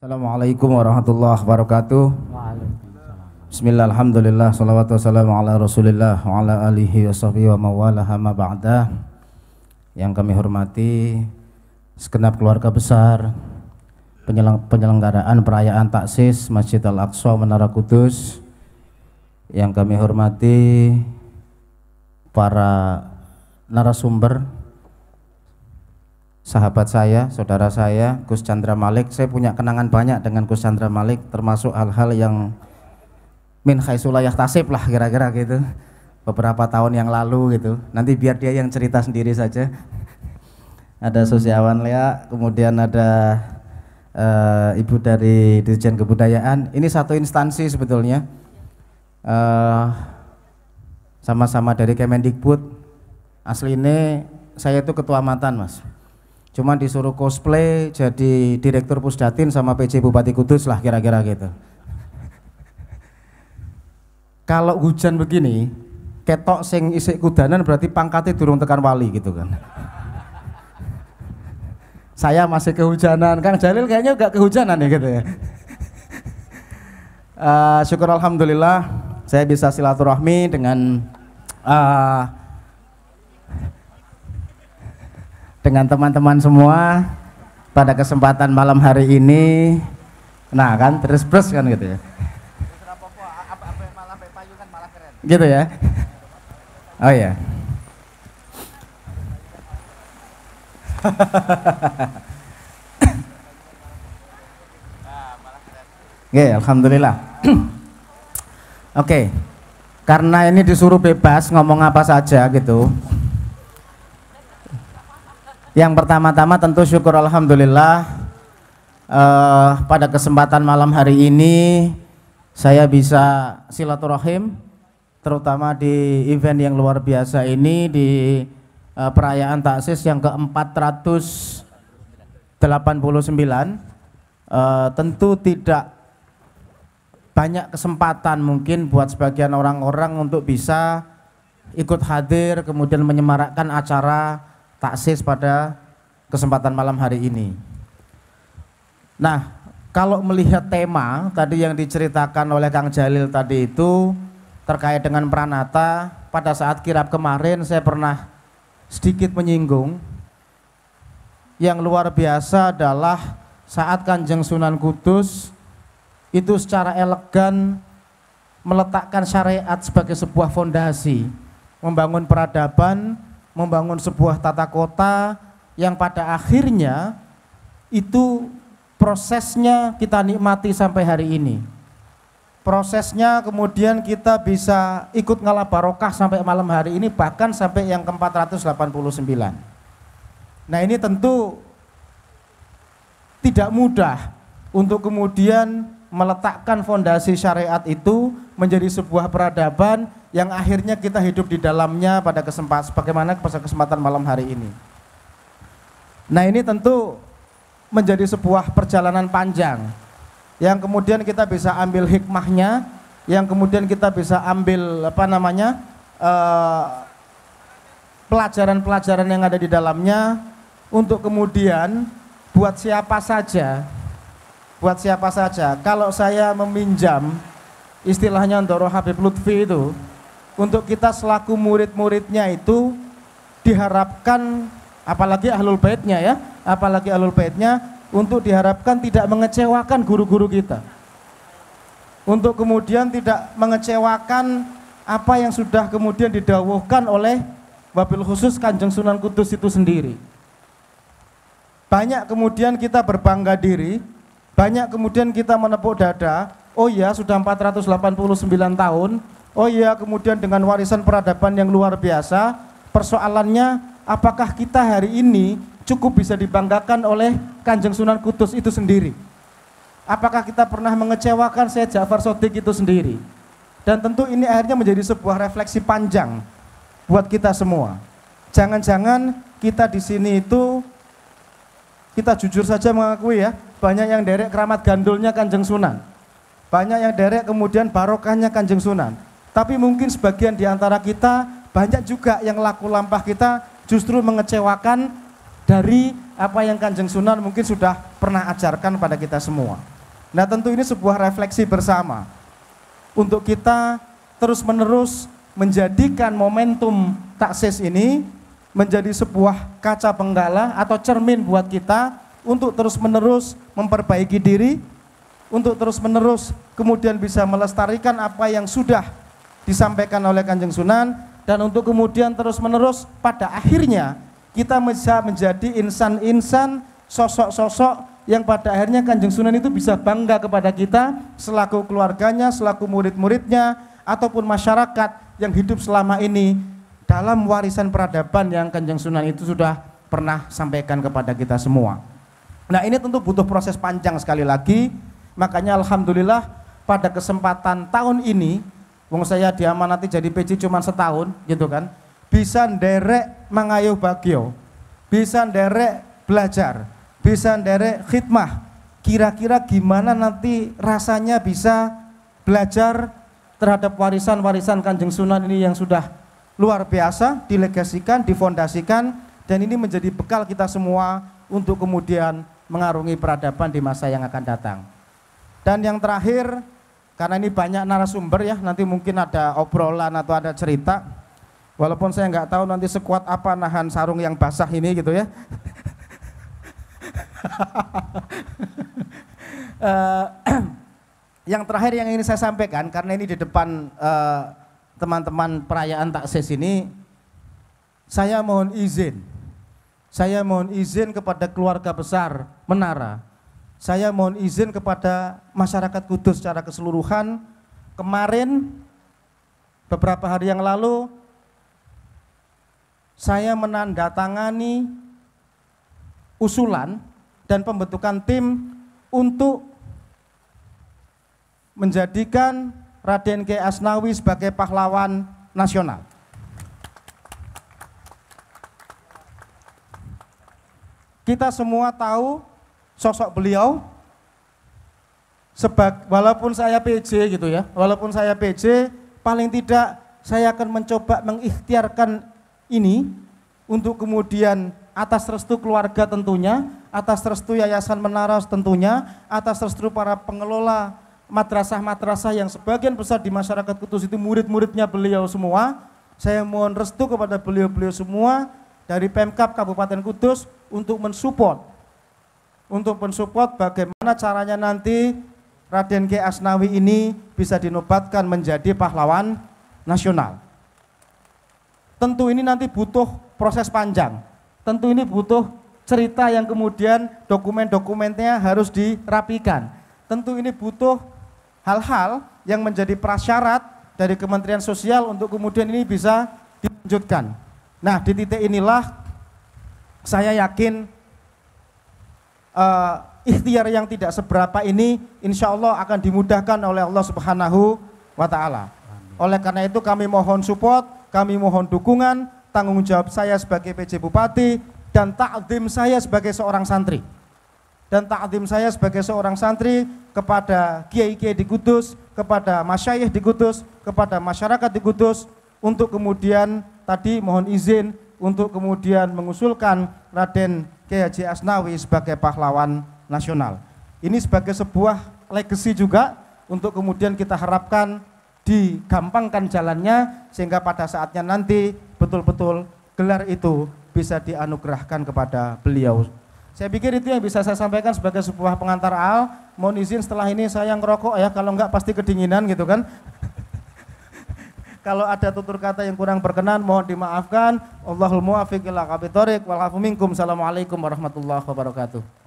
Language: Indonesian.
Assalamualaikum warahmatullahi wabarakatuh. Bismillah, alhamdulillah, salawatu wassalamu ala rasulillah wa ala alihi wa sahbihi wa mawala hama ba'dah. Yang kami hormati segenap keluarga besar penyelenggaraan perayaan taksis Masjid Al-Aqsa Menara Kudus. Yang kami hormati para narasumber, sahabat saya, saudara saya, Gus Chandra Malik. Saya punya kenangan banyak dengan Gus Chandra Malik, termasuk hal-hal yang min khaisulayah tasib lah kira-kira gitu, beberapa tahun yang lalu gitu. Nanti biar dia yang cerita sendiri saja. Ada Sosiawan Lea, kemudian ada Ibu dari Dirjen Kebudayaan. Ini satu instansi sebetulnya, sama-sama dari Kemendikbud. Asli ini saya itu ketua mantan mas, cuman disuruh cosplay jadi direktur Pusdatin sama PJ Bupati Kudus lah kira-kira gitu. Kalau hujan begini ketok sing isik kudanan berarti pangkatnya durung tekan wali gitu kan. Saya masih kehujanan, Kang Jalil kayaknya gak kehujanan ya gitu ya. Syukur alhamdulillah saya bisa silaturahmi dengan teman-teman semua pada kesempatan malam hari ini. Nah kan terus kan gitu ya. Gitu ya. Oh ya. Oke, alhamdulillah. Oke. Karena ini disuruh bebas ngomong apa saja gitu. Yang pertama-tama tentu syukur alhamdulillah pada kesempatan malam hari ini saya bisa silaturahim, terutama di event yang luar biasa ini, di perayaan taksis yang ke-489. Tentu tidak banyak kesempatan mungkin buat sebagian orang-orang untuk bisa ikut hadir kemudian menyemarakkan acara taksis pada kesempatan malam hari ini. Nah, kalau melihat tema tadi yang diceritakan oleh Kang Jalil tadi itu terkait dengan Pranata, pada saat kirab kemarin saya pernah sedikit menyinggung. Yang luar biasa adalah saat Kanjeng Sunan Kudus itu secara elegan meletakkan syariat sebagai sebuah fondasi, membangun peradaban, membangun sebuah tata kota yang pada akhirnya itu prosesnya kita nikmati sampai hari ini. Prosesnya kemudian kita bisa ikut ngalah barokah sampai malam hari ini, bahkan sampai yang ke-489. Nah ini tentu tidak mudah untuk kemudian meletakkan fondasi syariat itu menjadi sebuah peradaban yang akhirnya kita hidup di dalamnya pada kesempatan malam hari ini. Nah ini tentu menjadi sebuah perjalanan panjang yang kemudian kita bisa ambil hikmahnya, yang kemudian kita bisa ambil pelajaran-pelajaran yang ada di dalamnya untuk kemudian buat siapa saja, kalau saya meminjam istilahnya Ndoro Habib Lutfi itu, untuk kita selaku murid-muridnya itu diharapkan, apalagi ahlul baitnya untuk diharapkan tidak mengecewakan guru-guru kita, untuk kemudian tidak mengecewakan apa yang sudah kemudian didawuhkan oleh wabil khusus Kanjeng Sunan Kudus itu sendiri. Banyak kemudian kita berbangga diri, banyak kemudian kita menepuk dada, oh ya sudah 489 tahun, oh ya kemudian dengan warisan peradaban yang luar biasa. Persoalannya apakah kita hari ini cukup bisa dibanggakan oleh Kanjeng Sunan Kudus itu sendiri? Apakah kita pernah mengecewakan Syekh Ja'far Shadiq itu sendiri? Dan tentu ini akhirnya menjadi sebuah refleksi panjang buat kita semua. Jangan-jangan kita di sini itu, kita jujur saja mengakui ya, banyak yang derek keramat gandulnya Kanjeng Sunan, banyak yang derek kemudian barokahnya Kanjeng Sunan. Tapi mungkin sebagian di antara kita, banyak juga yang laku lampah kita justru mengecewakan dari apa yang Kanjeng Sunan mungkin sudah pernah ajarkan pada kita semua. Nah tentu ini sebuah refleksi bersama untuk kita terus-menerus menjadikan momentum taksis ini menjadi sebuah kaca penggala atau cermin buat kita untuk terus-menerus memperbaiki diri, untuk terus-menerus kemudian bisa melestarikan apa yang sudah disampaikan oleh Kanjeng Sunan, dan untuk kemudian terus-menerus pada akhirnya kita bisa menjadi insan-insan, sosok-sosok yang pada akhirnya Kanjeng Sunan itu bisa bangga kepada kita selaku keluarganya, selaku murid-muridnya, ataupun masyarakat yang hidup selama ini dalam warisan peradaban yang Kanjeng Sunan itu sudah pernah sampaikan kepada kita semua. Nah ini tentu butuh proses panjang sekali lagi, makanya alhamdulillah pada kesempatan tahun ini, wong saya diamanati jadi PJ cuma setahun gitu kan, bisa nderek mangayuh bagio, bisa nderek belajar, bisa nderek khidmah. Kira-kira gimana nanti rasanya bisa belajar terhadap warisan-warisan Kanjeng Sunan ini yang sudah luar biasa, dilegasikan, difondasikan, dan ini menjadi bekal kita semua untuk kemudian mengarungi peradaban di masa yang akan datang. Dan yang terakhir, karena ini banyak narasumber ya, nanti mungkin ada obrolan atau ada cerita, walaupun saya nggak tahu nanti sekuat apa nahan sarung yang basah ini gitu ya. Yang terakhir yang ingin saya sampaikan, karena ini di depan teman-teman perayaan taksis ini, saya mohon izin kepada keluarga besar Menara, saya mohon izin kepada masyarakat Kudus secara keseluruhan. Kemarin beberapa hari yang lalu saya menandatangani usulan dan pembentukan tim untuk menjadikan Raden Kiai Asnawi sebagai pahlawan nasional. Kita semua tahu sosok beliau, walaupun saya PJ gitu ya, walaupun saya PJ, paling tidak saya akan mencoba mengikhtiarkan ini untuk kemudian atas restu keluarga tentunya, atas restu Yayasan Menara tentunya, atas restu para pengelola madrasah-madrasah yang sebagian besar di masyarakat Kudus itu murid-muridnya beliau semua. Saya mohon restu kepada beliau-beliau semua dari Pemkab Kabupaten Kudus untuk mensupport bagaimana caranya nanti Raden Kiai Asnawi ini bisa dinobatkan menjadi pahlawan nasional. Tentu ini nanti butuh proses panjang, tentu ini butuh cerita yang kemudian dokumen-dokumennya harus dirapikan, tentu ini butuh hal-hal yang menjadi prasyarat dari Kementerian Sosial untuk kemudian ini bisa dilanjutkan. Nah di titik inilah saya yakin ikhtiar yang tidak seberapa ini insya Allah akan dimudahkan oleh Allah Subhanahu wa Ta'ala. Oleh karena itu kami mohon support, kami mohon dukungan, tanggung jawab saya sebagai PJ Bupati dan ta'zim saya sebagai seorang santri. Dan ta'zim saya sebagai seorang santri kepada kiai-kiai di Kudus, kepada masyayikh di Kudus, kepada masyarakat di Kudus, untuk kemudian tadi mohon izin untuk kemudian mengusulkan Raden Kiai Haji Asnawi sebagai pahlawan nasional. Ini sebagai sebuah legacy juga untuk kemudian kita harapkan digampangkan jalannya sehingga pada saatnya nanti betul-betul gelar itu bisa dianugerahkan kepada beliau. Saya pikir itu yang bisa saya sampaikan sebagai sebuah pengantar al. Mohon izin setelah ini saya ngerokok ya, kalau enggak pasti kedinginan gitu kan. Kalau ada tutur kata yang kurang berkenan mohon dimaafkan. Allahul muwaffiq ila aqwamit thoriq wal afu minkum. Assalamualaikum warahmatullahi wabarakatuh.